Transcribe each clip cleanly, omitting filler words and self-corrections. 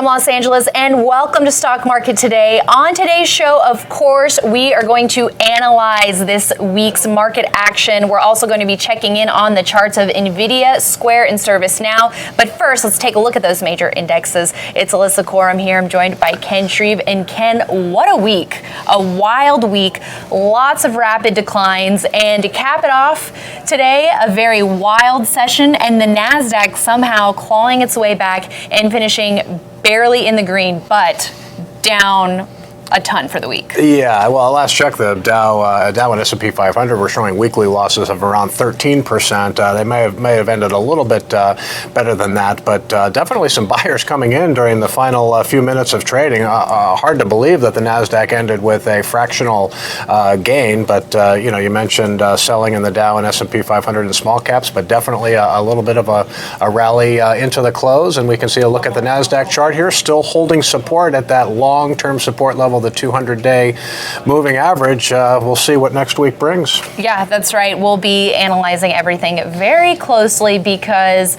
Los Angeles, and welcome to Stock Market Today. On today's show, of course, we are going to analyze this week's market action. We're also going to be checking in on the charts of NVIDIA, Square, and ServiceNow. But first, let's take a look at those major indexes. It's Alyssa Corum here. I'm joined by Ken Shreve. And Ken, what a week. A wild week. Lots of rapid declines. And to cap it off today, a very wild session, and the NASDAQ somehow clawing its way back and finishing barely in the green, but down a ton for the week. Yeah, well, last check, the Dow and S&P 500 were showing weekly losses of around 13%. They may have ended a little bit better than that, but definitely some buyers coming in during the final few minutes of trading. Hard to believe that the Nasdaq ended with a fractional gain, but you mentioned selling in the Dow and S&P 500 in small caps, but definitely a little bit of a rally into the close. And we can see a look at the Nasdaq chart here, still holding support at that long-term support level, the 200-day moving average. We'll see what next week brings. Yeah, that's right. We'll be analyzing everything very closely because,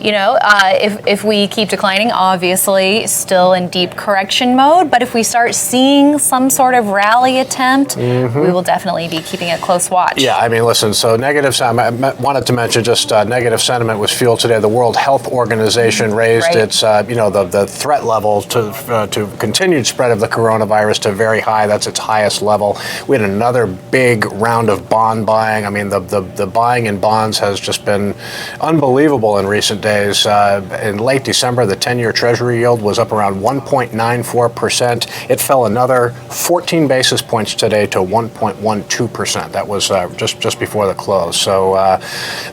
if we keep declining, obviously still in deep correction mode. But if we start seeing some sort of rally attempt, we will definitely be keeping a close watch. Yeah, I mean, listen, so negative, I wanted to mention just negative sentiment was fueled today. The World Health Organization raised its, the threat level to continued spread of the coronavirus to very high. That's its highest level. We had another big round of bond buying. I mean, the buying in bonds has just been unbelievable in recent days. In late December, the 10-year Treasury yield was up around 1.94%. It fell another 14 basis points today to 1.12%. That was just before the close. So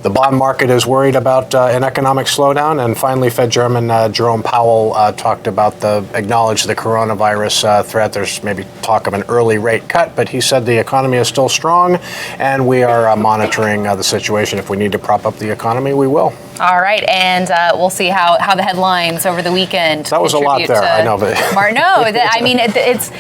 the bond market is worried about an economic slowdown. And finally, Fed Chairman Jerome Powell acknowledged the coronavirus threat. There's maybe talk of an early rate cut, but he said the economy is still strong, and we are monitoring the situation. If we need to prop up the economy, we will. All right, and we'll see how the headlines over the weekend. That was a lot there, I know, but I mean, it's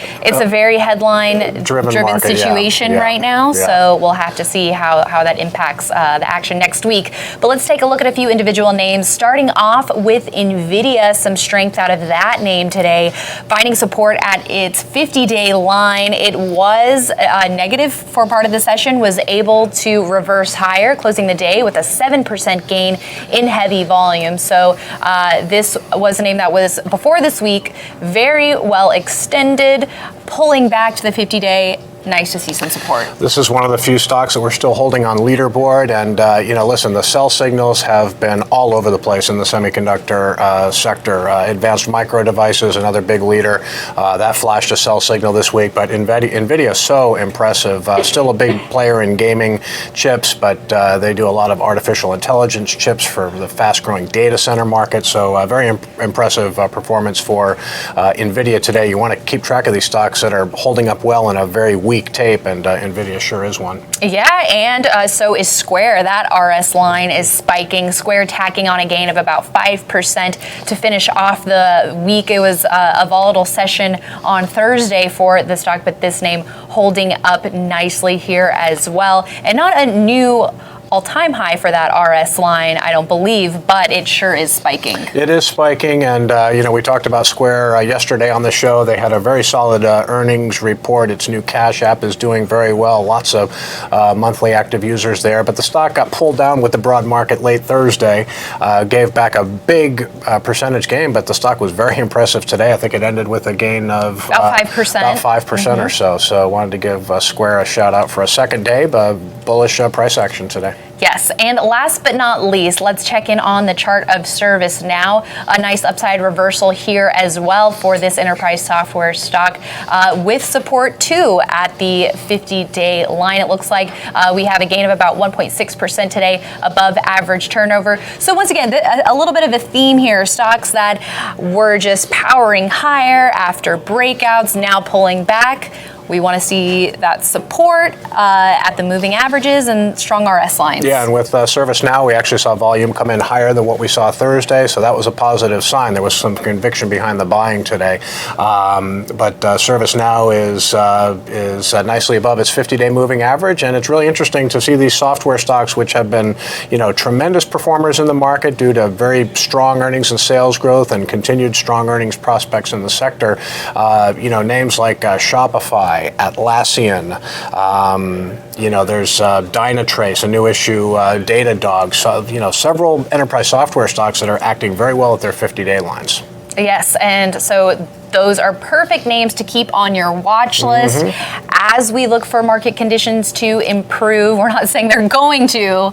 a very headline-driven situation right now. Yeah. So we'll have to see how that impacts the action next week. But let's take a look at a few individual names. Starting off with NVIDIA, some strength out of that name today, finding support at its 50-day line. It was negative for part of the session, was able to reverse higher, closing the day with a 7% gain in heavy volume. So this was a name that was, before this week, very well extended, pulling back to the 50-day. Nice to see some support. This is one of the few stocks that we're still holding on leaderboard. And, listen, the sell signals have been all over the place in the semiconductor sector. Advanced Micro Devices, another big leader, that flashed a sell signal this week. But NVIDIA is so impressive. Still a big player in gaming chips, but they do a lot of artificial intelligence chips for the fast-growing data center market. So very impressive performance for NVIDIA today. You want to keep track of these stocks that are holding up well in a very weak tape, and NVIDIA sure is one. Yeah, and so is Square. That RS line is spiking. Square tacking on a gain of about 5% to finish off the week. It was a volatile session on Thursday for the stock, but this name holding up nicely here as well. And not a new all-time high for that RS line, I don't believe, but it sure is spiking. It is spiking, and we talked about Square yesterday on the show. They had a very solid earnings report. Its new Cash app is doing very well. Lots of monthly active users there, but the stock got pulled down with the broad market late Thursday, gave back a big percentage gain, but the stock was very impressive today. I think it ended with a gain of about 5%. About 5% or so. So I wanted to give Square a shout out for a second day, but bullish price action today. Yes, and last but not least, let's check in on the chart of ServiceNow. A nice upside reversal here as well for this enterprise software stock, with support too at the 50-day line. It looks like we have a gain of about 1.6% today, above average turnover. So once again, a little bit of a theme here. Stocks that were just powering higher after breakouts, now pulling back. we want to see that support at the moving averages and strong RS lines. Yeah, and with ServiceNow, we actually saw volume come in higher than what we saw Thursday, so that was a positive sign. There was some conviction behind the buying today. But ServiceNow is nicely above its 50-day moving average, and it's really interesting to see these software stocks, which have been, tremendous performers in the market due to very strong earnings and sales growth and continued strong earnings prospects in the sector. Names like Shopify, Atlassian, there's Dynatrace, a new issue, Datadog, so, several enterprise software stocks that are acting very well at their 50-day lines. Yes, and so those are perfect names to keep on your watch list as we look for market conditions to improve. We're not saying they're going to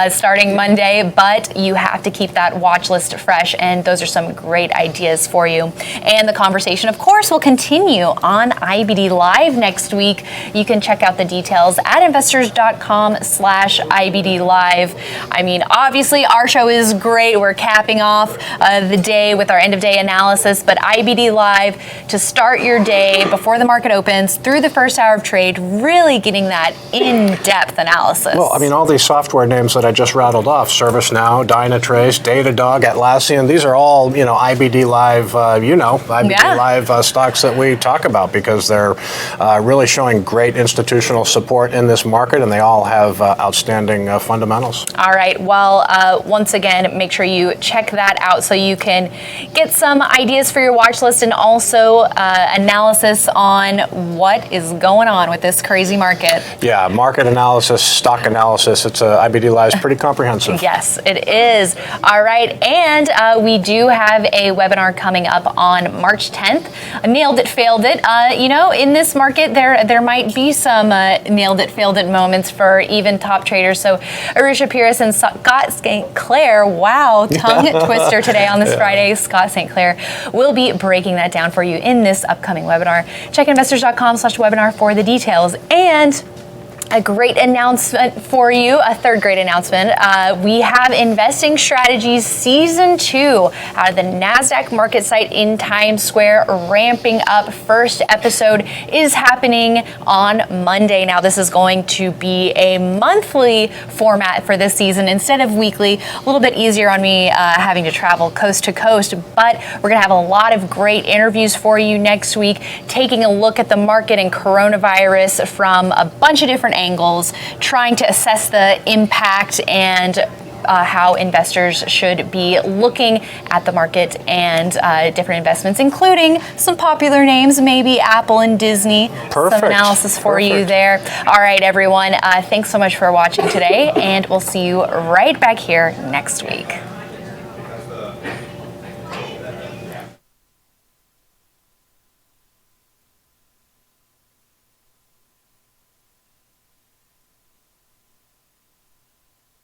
starting Monday, but you have to keep that watch list fresh, and those are some great ideas for you. And the conversation, of course, will continue on IBD Live next week. You can check out the details at investors.com/IBD Live. I mean, obviously, our show is great. We're capping off the day with our end-of-day analysis, but IBD Live to start your day before the market opens through the first hour of trade, really getting that in-depth analysis. Well, I mean, all these software names that I just rattled off, ServiceNow, Dynatrace, Datadog, Atlassian, these are all, IBD Live, Live stocks that we talk about because they're really showing great institutional support in this market, and they all have outstanding fundamentals. All right. Well, once again, make sure you check that out so you can get some ideas for your watch list and also analysis on what is going on with this crazy market. Yeah, market analysis, stock analysis. It's IBD Live is pretty comprehensive. Yes, it is. All right, and we do have a webinar coming up on March 10th. Nailed it, failed it. In this market, there might be some nailed it, failed it moments for even top traders. So Arisha Pierce and Scott St. Clair, wow, tongue twister today on this Friday. Scott St. Clair will be breaking that down for you in this upcoming webinar. Check investors.com/webinar for the details. And a great announcement for you, a third great announcement. We have Investing Strategies Season 2 out of the NASDAQ market site in Times Square, ramping up. First episode is happening on Monday. Now, this is going to be a monthly format for this season instead of weekly. A little bit easier on me having to travel coast to coast, but we're going to have a lot of great interviews for you next week, taking a look at the market and coronavirus from a bunch of different angles, trying to assess the impact and how investors should be looking at the market and different investments, including some popular names, maybe Apple and Disney. Perfect. Some analysis for you there. All right, everyone. Thanks so much for watching today, and we'll see you right back here next week.